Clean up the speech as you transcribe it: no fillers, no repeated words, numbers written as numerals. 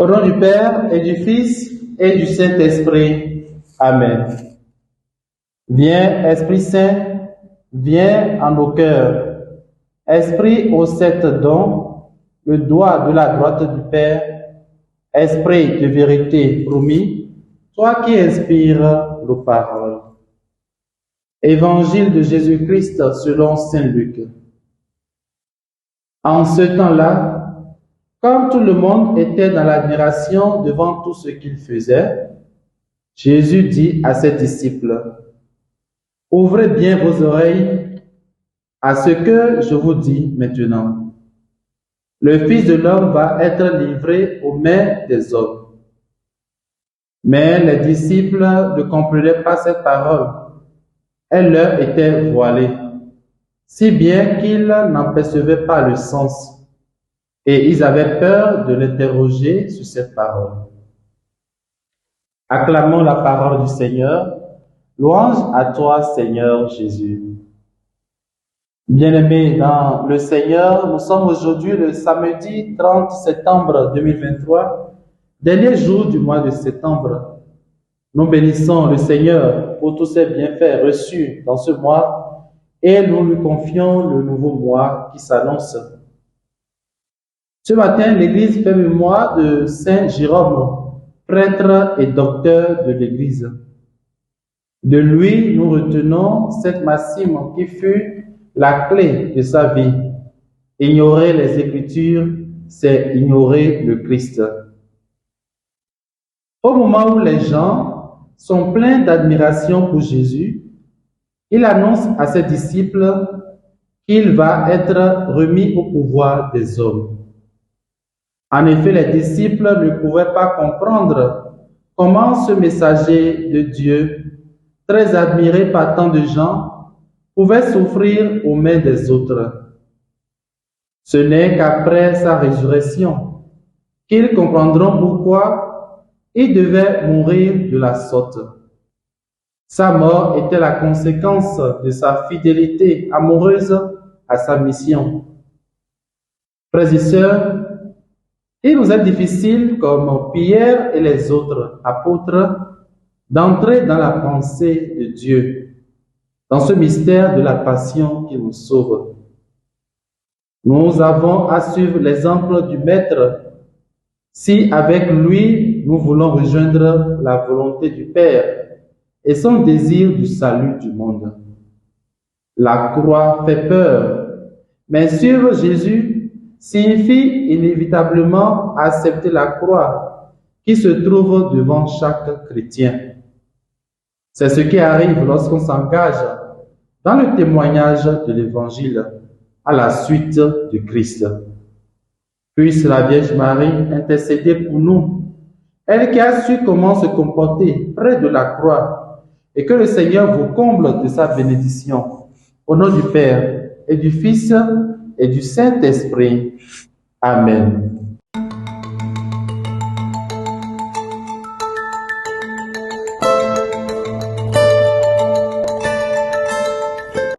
Au nom du Père et du Fils et du Saint-Esprit. Amen. Viens, Esprit Saint, viens en nos cœurs. Esprit aux 7 dons, le doigt de la droite du Père, Esprit de vérité promis, toi qui inspires nos paroles. Évangile de Jésus-Christ selon saint Luc. En ce temps-là, comme tout le monde était dans l'admiration devant tout ce qu'il faisait, Jésus dit à ses disciples, « Ouvrez bien vos oreilles à ce que je vous dis maintenant. Le Fils de l'homme va être livré aux mains des hommes. » Mais les disciples ne comprenaient pas cette parole. Elle leur était voilée, si bien qu'ils n'en percevaient pas le sens. Et ils avaient peur de l'interroger sur cette parole. Acclamons la parole du Seigneur. Louange à toi, Seigneur Jésus. Bien-aimés dans le Seigneur, nous sommes aujourd'hui le samedi 30 septembre 2023, dernier jour du mois de septembre. Nous bénissons le Seigneur pour tous ses bienfaits reçus dans ce mois et nous lui confions le nouveau mois qui s'annonce. Ce matin, l'Église fait mémoire de Saint Jérôme, prêtre et docteur de l'Église. De lui, nous retenons cette maxime qui fut la clé de sa vie. Ignorer les Écritures, c'est ignorer le Christ. Au moment où les gens sont pleins d'admiration pour Jésus, il annonce à ses disciples qu'il va être remis au pouvoir des hommes. En effet, les disciples ne pouvaient pas comprendre comment ce messager de Dieu, très admiré par tant de gens, pouvait souffrir aux mains des autres. Ce n'est qu'après sa résurrection qu'ils comprendront pourquoi il devait mourir de la sorte. Sa mort était la conséquence de sa fidélité amoureuse à sa mission. Frères et sœurs, il nous est difficile, comme Pierre et les autres apôtres, d'entrer dans la pensée de Dieu, dans ce mystère de la passion qui nous sauve. Nous avons à suivre l'exemple du Maître, si avec lui nous voulons rejoindre la volonté du Père et son désir du salut du monde. La croix fait peur, mais suivre Jésus signifie inévitablement accepter la croix qui se trouve devant chaque chrétien. C'est ce qui arrive lorsqu'on s'engage dans le témoignage de l'Évangile à la suite de Christ. Puisse la Vierge Marie intercéder pour nous, elle qui a su comment se comporter près de la croix, et que le Seigneur vous comble de sa bénédiction. Au nom du Père et du Fils et du Saint-Esprit. Amen.